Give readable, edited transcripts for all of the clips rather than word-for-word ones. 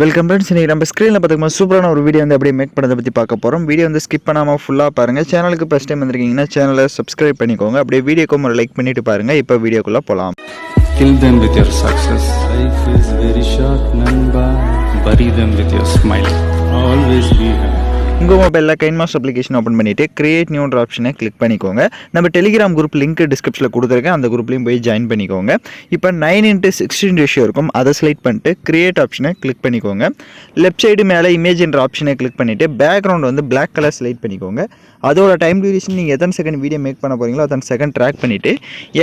Welcome friends, இன்னைக்கு நம்ம ஸ்க்ரீனில் பார்த்துக்கோங்க சூப்பரான ஒரு வீடியோ வந்து அப்படியே மேக் பண்ணதை பற்றி பார்க்க போகிறோம். வீடியோ வந்து ஸ்கிப் பண்ணாமல் ஃபுல்லாக பாருங்கள். சேனலுக்கு ஃபஸ்ட் டைம் வந்திருக்கீங்கன்னா சேனலை சப்ஸ்கிரைப் பண்ணிக்கோங்க. அப்படியே வீடியோக்கு ஒரு லைக் பண்ணிட்டு பாருங்கள். இப்போ வீடியோக்குள்ளே போகலாம். Kill them with your success. Life is very short, namba. Bury them with your smile. Always be happy. உங்கள் மொபைலில் கைன்மாஸ்டர் அப்ளிகேஷன் ஓப்பன் பண்ணிவிட்டு கிரியேட் நியூன்ற ஆப்ஷனை கிளிக் பண்ணிக்கோங்க. நம்ம டெலிகிராம் குரூப் லிங்க் டிஸ்கிரிப்ஷனில் கொடுத்துருக்கேன், அந்த குரூப்லேயும் போய் ஜாயின் பண்ணிக்கோங்க. இப்போ 9:16 ரேஷியோ இருக்கும், அதை செலக்ட் பண்ணிட்டு கிரியேட் ஆப்ஷனை கிளிக் பண்ணிக்கோங்க. லெஃப்ட் சைடு மேலே இமேஜ்ன்ற ஆப்ஷனை கிளிக் பண்ணிவிட்டு பேக்ரவுண்ட் வந்து பிளாக் கலர் செலக்ட் பண்ணிக்கோங்க. அதோட டைம் டியூரேஷன் நீங்கள் எத்தனை செகண்ட் வீடியோ மேக் பண்ண போகிறீங்களோ அத்தனை செகண்ட் ட்ராக் பண்ணிவிட்டு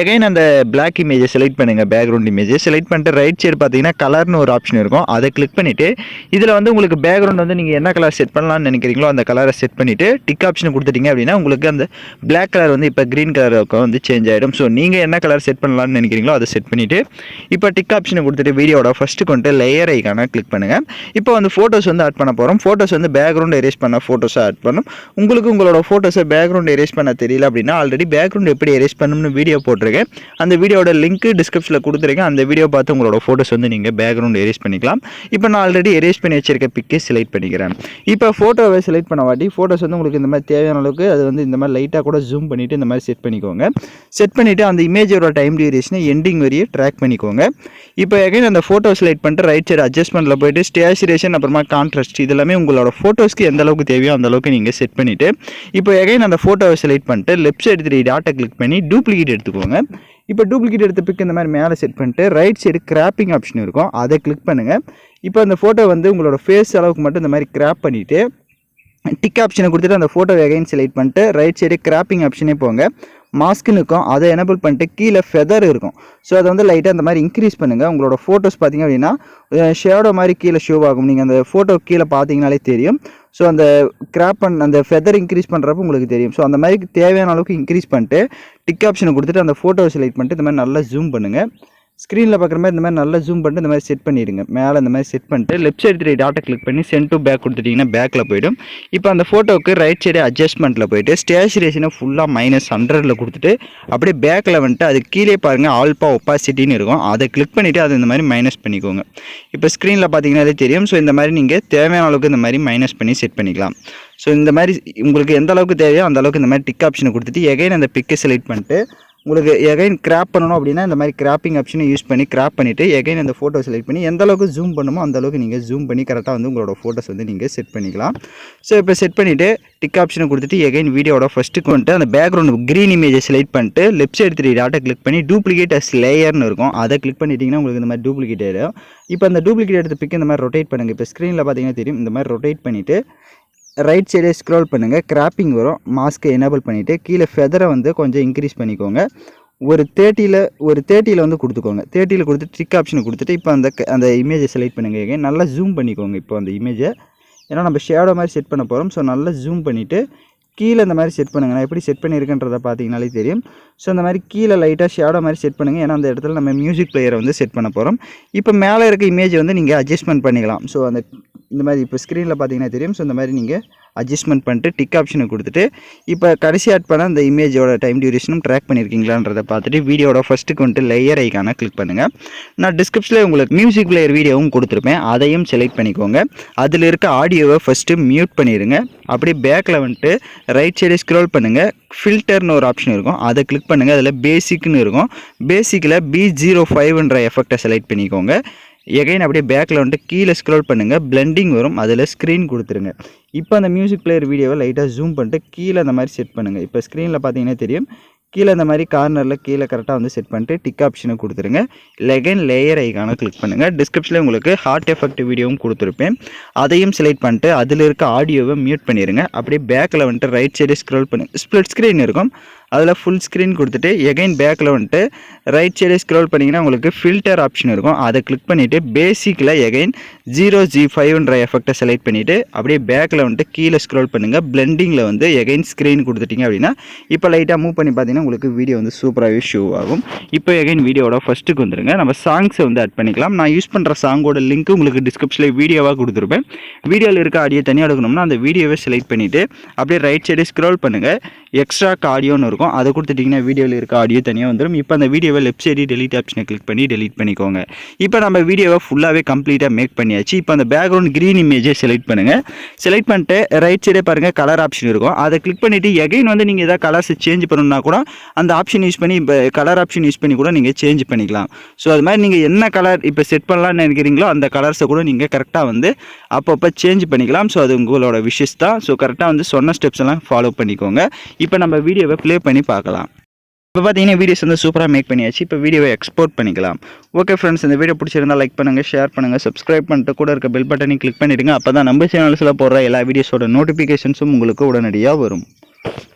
எகைன் அந்த பிளாக் இமேஜை செலக்ட் பண்ணுங்கள். பேக்ரவுண்ட் இமேஜை செலக்ட் பண்ணிட்டு ரைட் சைடு பார்த்தீங்கன்னா கலர்னு ஒரு ஆப்ஷன் இருக்கும், அதை கிளிக் பண்ணிவிட்டு இதில் வந்து உங்களுக்கு பேக்ரவுண்ட் வந்து நீங்கள் என்ன கலர் செட் பண்ணலாம்னு நினைக்கிறீங்களோ அந்த கலரை செட் பண்ணிவிட்டு டிக் ஆப்ஷன் கொடுத்துட்டீங்க அப்படின்னா உங்களுக்கு அந்த பிளாக் கலர் வந்து இப்போ க்ரீன் கலருக்கு வந்து சேஞ்ச் ஆகிடும். ஸோ நீங்கள் என்ன கலர் செட் பண்ணலாம்னு நினைக்கிறீங்களோ அதை செட் பண்ணிவிட்டு இப்போ டிக் ஆப்ஷனை கொடுத்துட்டு வீடியோட ஃபஸ்ட்டு கொண்டு லேயர் ஐக்கான கிளிக் பண்ணுங்கள். இப்போ வந்து ஃபோட்டோஸ் வந்து ஆட் பண்ண போகிறோம். ஃபோட்டோஸ் வந்து பேக்ரவுண்ட் எரேஸ் பண்ண ஃபோட்டோஸை ஆட் பண்ணும். உங்களுக்கு உங்களோட ஃபோட்டோஸை பேக்ரவுண்ட் எரேஸ் பண்ண தெரியல அப்படின்னா ஆல்ரெடி பேக்ரவுண்ட் எப்படி எரேஸ் பண்ணணும்னு வீடியோ போட்டிருக்கேன், அந்த வீடியோட லிங்க் டிஸ்கிரிப்ஷனில் கொடுத்துருக்கேன். அந்த வீடியோ பார்த்து உங்களோட ஃபோட்டோஸ் வந்து நீங்கள் பேக்ரவுண்ட் எரேஸ் பண்ணிக்கலாம். இப்போ நான் ஆல்ரெடி எரேஸ் பண்ணி வச்சிருக்க பிக்கை செலக்ட் பண்ணிக்கிறேன். இப்போ ஃபோட்டோவை செலக்ட் பண்ண வாட்டி ஃபோட்டோஸ் வந்து உங்களுக்கு இந்த மாதிரி தேவையான அளவுக்கு அது வந்து இந்த மாதிரி லைட்டாக கூட ஜூம் பண்ணிவிட்டு இந்த மாதிரி செட் பண்ணிக்கோங்க. செட் பண்ணிவிட்டு அந்த இமேஜோட டைம் டியூரேஷனை எண்டிங் வரையே ட்ராக் பண்ணிக்கோங்க. இப்போ எகைன் அந்த ஃபோட்டோ செலக்ட் பண்ணிட்டு ரைட் சைடு அட்ஜஸ்ட்மெண்ட்டில் போய்ட்டு ஸ்டேச்சுரேஷன் அப்புறமா கான்ட்ராஸ்ட் இதெல்லாமே உங்களோட ஃபோட்டோஸ்க்கு எந்த அளவுக்கு தேவையோ அந்த அளவுக்கு நீங்கள் செட் பண்ணிவிட்டு இப்போ எகைன் அந்த ஃபோட்டோவை செலக்ட் பண்ணிட்டு லெஃப்ட் சைடு 3 டாட்டை கிளிக் பண்ணி டூப்ளிகேட் எடுத்துக்கோங்க. இப்போ டூப்ளிகேட் எடுத்த பிக் இந்த மாதிரி மேலே செட் பண்ணிட்டு ரைட் சைடு கிராப்பிங் ஆப்ஷன் இருக்கும், அதை கிளிக் பண்ணுங்கள். இப்போ அந்த ஃபோட்டோ வந்து உங்களோட ஃபேஸ் அளவுக்கு மட்டும் இந்த மாதிரி கிராப் பண்ணிவிட்டு டிக் ஆப்ஷனை கொடுத்துட்டு அந்த ஃபோட்டோ எகைன் செலக்ட் பண்ணிட்டு ரைட் சைடு கிராப்பிங் ஆப்ஷனே போங்க. மாஸ்க்குன்னு இருக்கும், அதை எனபிள் பண்ணிட்டு கீழே ஃபெதர் இருக்கும், ஸோ அதை வந்து லைட்டாக அந்த மாதிரி இன்க்ரீஸ் பண்ணுங்கள். உங்களோட ஃபோட்டோஸ் பார்த்தீங்க அப்படின்னா ஷேடோ மாதிரி கீழே ஷோ ஆகும், நீங்கள் அந்த ஃபோட்டோ கீழே பார்த்தீங்கனாலே தெரியும். ஸோ அந்த கிராப் அந்த ஃபெதர் இன்க்ரீஸ் பண்ணுறப்ப உங்களுக்கு தெரியும். ஸோ அந்த மாதிரி தேவையான அளவுக்கு இன்க்ரீஸ் பண்ணிட்டு டிக் ஆப்ஷனை கொடுத்துட்டு அந்த ஃபோட்டோவை செலக்ட் பண்ணிட்டு இந்த மாதிரி நல்லா ஜூம் பண்ணுங்கள். ஸ்க்ரீனில் பார்க்குற மாதிரி இந்த மாதிரி நல்லா ஜூம் பண்ணிட்டு இந்த மாதிரி செட் பண்ணிடுங்க. மேலே இந்த மாதிரி செட் பண்ணிட்டு லெஃப்ட் சைடு 3 டாட்டை கிளிக் பண்ணி சென்ட் டு பேக் கொடுத்துட்டிங்கன்னா பேக்கில் போய்டும். இப்போ அந்த ஃபோட்டோவுக்கு ரைட் சைடு அட்ஜஸ்ட்மெண்ட்டில் போய்ட்டு ஸ்டேச்சுரேஷனை ஃபுல்லாக -100 கொடுத்துட்டு அப்படியே பேக்கில் வந்துட்டு அது கீழே பாருங்கள் ஆல்பா ஒப்பாசிட்டின்னு இருக்கும், அதை கிளிக் பண்ணிவிட்டு அதை இந்த மாதிரி மைனஸ் பண்ணிக்கோங்க. இப்போ ஸ்க்ரீனில் பார்த்தீங்கன்னாலே தெரியும். ஸோ இந்த மாதிரி நீங்கள் தேவையான அளவுக்கு இந்த மாதிரி மைனஸ் பண்ணி செட் பண்ணிக்கலாம். ஸோ இந்த மாதிரி உங்களுக்கு எந்த அளவுக்கு தேவையோ அந்த அளவுக்கு இந்த மாதிரி டிக் ஆப்ஷனை கொடுத்துட்டு எகைன் அந்த பிக்கை செலக்ட் பண்ணிட்டு உங்களுக்கு எகைன் கிராப் பண்ணணும் அப்படின்னா இந்த மாதிரி கிராப்பிங் ஆப்ஷனை யூஸ் பண்ணி கிராப் பண்ணிவிட்டு எகைன் அந்த ஃபோட்டோ செலக்ட் பண்ணி எந்த அளவுக்கு ஜூம் பண்ணுமோ அந்த அளவுக்கு நீங்கள் ஜூம் பண்ணி கரெக்டாக வந்து உங்களோட ஃபோட்டோஸ் வந்து நீங்கள் செட் பண்ணிக்கலாம். ஸோ இப்போ செட் பண்ணிவிட்டு டிக் ஆப்ஷனை கொடுத்துட்டு எகைன் வீடியோட ஃபஸ்ட்டுக்கு வந்துட்டு அந்த பேக்ரவுண்ட் க்ரீன் இமேஜை செலக்ட் பண்ணிட்டு லெஃப்ட் சைடு 3 டாட்டை கிளிக் பண்ணி டூப்ளிகேட் அஸ் லேயர்னு இருக்கும், அதை கிளிக் பண்ணிட்டீங்கன்னா உங்களுக்கு இந்த மாதிரி டூப்ளிகேட் ஆகிடும். இப்போ அந்த டூப்ளிகேட் எடுத்த பிக் இந்த மாதிரி ரொட்டேட் பண்ணுங்கள். இப்போ ஸ்க்ரீனில் பார்த்தீங்கன்னா தெரியும், இந்த மாதிரி ரொட்டேட் பண்ணிவிட்டு ரைட் சைடே ஸ்க்ரோல் பண்ணுங்கள், கிராப்பிங் வரும், மாஸ்க்கை எனேபிள் பண்ணிவிட்டு கீழே ஃபெதரை வந்து கொஞ்சம் இன்க்ரீஸ் பண்ணிக்கோங்க. ஒரு 30ல் வந்து கொடுத்துக்கோங்க. 30ல் கொடுத்துட்டு டிக் ஆப்ஷனை கொடுத்துட்டு இப்போ அந்த இமேஜை செலக்ட் பண்ணுங்கள். நல்லா ஜூம் பண்ணிக்கோங்க. இப்போ அந்த இமேஜை ஏன்னா நம்ம ஷேடோ மாதிரி செட் பண்ண போகிறோம், ஸோ நல்லா ஜூம் பண்ணிவிட்டு கீழே இந்த மாதிரி செட் பண்ணுங்கள். நான் எப்படி செட் பண்ணியிருக்கேன்றதை பார்த்தீங்கனாலே தெரியும். ஸோ அந்த மாதிரி கீழே லைட்டாக ஷேடோ மாதிரி செட் பண்ணுங்கள், ஏன்னா அந்த இடத்துல நம்ம மியூசிக் பிளேயரை வந்து செட் பண்ண போகிறோம். இப்போ மேலே இருக்க இமேஜை வந்து நீங்கள் அட்ஜஸ்ட்மெண்ட் பண்ணிக்கலாம். ஸோ இந்த மாதிரி இப்போ ஸ்க்ரீனில் பார்த்தீங்கன்னா தெரியும். ஸோ இந்த மாதிரி நீங்கள் அட்ஜஸ்ட்மெண்ட் பண்ணிட்டு டிக் ஆப்ஷனை கொடுத்துட்டு இப்போ கடைசி ஆட் பண்ண அந்த இமேஜோட டைம் டியூரேஷனும் ட்ராக் பண்ணியிருக்கீங்களான்றதை பார்த்துட்டு வீடியோட ஃபஸ்ட்டுக்கு வந்துட்டு லேயர் ஐக்கான கிளிக் பண்ணுங்கள். நான் டிஸ்கிரிப்ஷனில் உங்களுக்கு மியூசிக் பிளேயர் வீடியோவும் கொடுத்துருப்பேன், அதையும் செலக்ட் பண்ணிக்கோங்க. அதில் இருக்க ஆடியோவை ஃபஸ்ட்டு மியூட் பண்ணிடுங்க. அப்படியே பேக்கில் வந்துட்டு ரைட் சைடு ஸ்க்ரோல் பண்ணுங்கள், ஃபில்டர்னு ஒரு ஆப்ஷன் இருக்கும், அதை கிளிக் பண்ணுங்கள். அதில் பேசிக்னு இருக்கும், பேசிக்கில் B05ன்ற எஃபெக்டை செலக்ட் பண்ணிக்கோங்க. எகைன் அப்படியே பேக்கில் வந்துட்டு கீழே ஸ்க்ரோல் பண்ணுங்கள், பிளெண்டிங் வரும், அதில் ஸ்க்ரீன் கொடுத்துருங்க. இப்போ அந்த மியூசிக் பிளேயர் வீடியோவை லைட்டாக ஜூம் பண்ணிட்டு கீழே அந்த மாதிரி செட் பண்ணுங்கள். இப்போ ஸ்க்ரீனில் பார்த்தீங்கன்னா தெரியும், கீழே இந்த மாதிரி கார்னரில் கீழே கரெக்டாக வந்து செட் பண்ணிட்டு டிக் ஆப்ஷனை கொடுத்துருங்க. எகைன் லேயர் ஐக்கான கிளிக் பண்ணுங்கள். டிஸ்கிரிப்ஷனில் உங்களுக்கு ஹார்ட் எஃபெக்ட் வீடியோவும் கொடுத்துருப்பேன், அதையும் செலக்ட் பண்ணிட்டு அதில் இருக்க ஆடியோவை மியூட் பண்ணிடுங்க. அப்படியே பேக்கில் வந்துட்டு ரைட் சைடு ஸ்க்ரோல் பண்ணி ஸ்ப்ளிட் ஸ்க்ரீன் இருக்கும், அதில் ஃபுல் ஸ்க்ரீன் கொடுத்துட்டு எகைன் பேக்கில் வந்துட்டு ரைட் சைடு ஸ்க்ரோல் பண்ணிங்கன்னா உங்களுக்கு ஃபில்டர் ஆப்ஷன் இருக்கும், அதை கிளிக் பண்ணிவிட்டு பேசிக்கில் எகைன் 0G5ன்ற எஃபெக்டை செலக்ட் பண்ணிவிட்டு அப்படியே பேக்கில் வந்துட்டு கீழே ஸ்க்ரோல் பண்ணுங்கள். பிளெண்டிங்கில் வந்து எகைன் ஸ்க்ரீன் கொடுத்துட்டிங்க அப்படின்னா இப்போ லைட்டாக மூவ் பண்ணி பார்த்தீங்கன்னா உங்களுக்கு வீடியோ வந்து சூப்பராகவே ஷோ ஆகும். இப்போ எகைன் வீடியோட ஃபஸ்ட்டுக்கு வந்துருங்க. நம்ம சாங்ஸை வந்து ஆட் பண்ணிக்கலாம். நான் யூஸ் பண்ணுற சாங்கோட லிங்க் உங்களுக்கு டிஸ்கிரிப்ஷனில் வீடியோவாக கொடுத்துருப்பேன். வீடியோவில் இருக்க ஆடியோ தனியாக எடுக்கணும்னா அந்த வீடியோவை செலக்ட் பண்ணிவிட்டு அப்படியே ரைட் சைடு ஸ்க்ரோல் பண்ணுங்கள், எக்ஸ்ட்ரா ஆடியோன்னு இருக்கும், இருக்கும். அதை கொடுத்துட்டிங்கன்னா வீடியோவில் இருக்க ஆடியோ தனியாக வந்துடும். இப்போ அந்த வீடியோவை லெஃப்ட் சைடு டெலீட் ஆப்ஷனை கிளிக் பண்ணி டெலீட் பண்ணிக்கோங்க. இப்போ நம்ம வீடியோவை ஃபுல்லாகவே கம்ப்ளீட்டாக மேக் பண்ணியாச்சு. இப்போ அந்த பேக்ரவுண்ட் க்ரீன் இமேஜை செலக்ட் பண்ணுங்கள். செலக்ட் பண்ணிட்டு ரைட் சைடே பாருங்கள் கலர் ஆப்ஷன் இருக்கும். அதை கிளிக் பண்ணிவிட்டு எகைன் வந்து நீங்கள் எதாவது கலர்ஸ் சேஞ்ச் பண்ணணும்னா கூட அந்த ஆப்ஷன் யூஸ் பண்ணி இப்போ கலர் ஆப்ஷன் யூஸ் பண்ணி கூட நீங்கள் சேஞ்ச் பண்ணிக்கலாம். ஸோ அது மாதிரி நீங்கள் என்ன கலர் இப்போ செட் பண்ணலாம்னு நினைக்கிறீங்களோ அந்த கலர்ஸை கூட நீங்கள் கரெக்டாக வந்து அப்பப்போ சேஞ்ச் பண்ணிக்கலாம். ஸோ அது உங்களோட விஷஸ் தான். ஸோ கரெக்டாக வந்து சொன்ன ஸ்டெப்ஸ் எல்லாம் ஃபாலோ பண்ணிக்கோங்க. இப்போ நம்ம வீடியோவை ப்ளே பண்ணி பார்க்கலாம். இப்போ பார்த்தீங்கன்னா வீடியோஸ் வந்து சூப்பராக மேக் பண்ணியாச்சு. இப்போ வீடியோவை எக்ஸ்போர்ட் பண்ணிக்கலாம். ஓகே ஃப்ரெண்ட்ஸ், இந்த வீடியோ பிடிச்சிருந்தால் லைக் பண்ணுங்கள், ஷேர் பண்ணுங்கள், சப்ஸ்கிரைப் பண்ணிட்டு கூட இருக்க பெல் பட்டனையும் கிளிக் பண்ணிவிடுங்க. அப்போ தான் நம்ம சேனல்ஸில் போடுற எல்லா வீடியோஸோட நோட்டிஃபிகேஷன்ஸும் உங்களுக்கு உடனடியாக வரும்.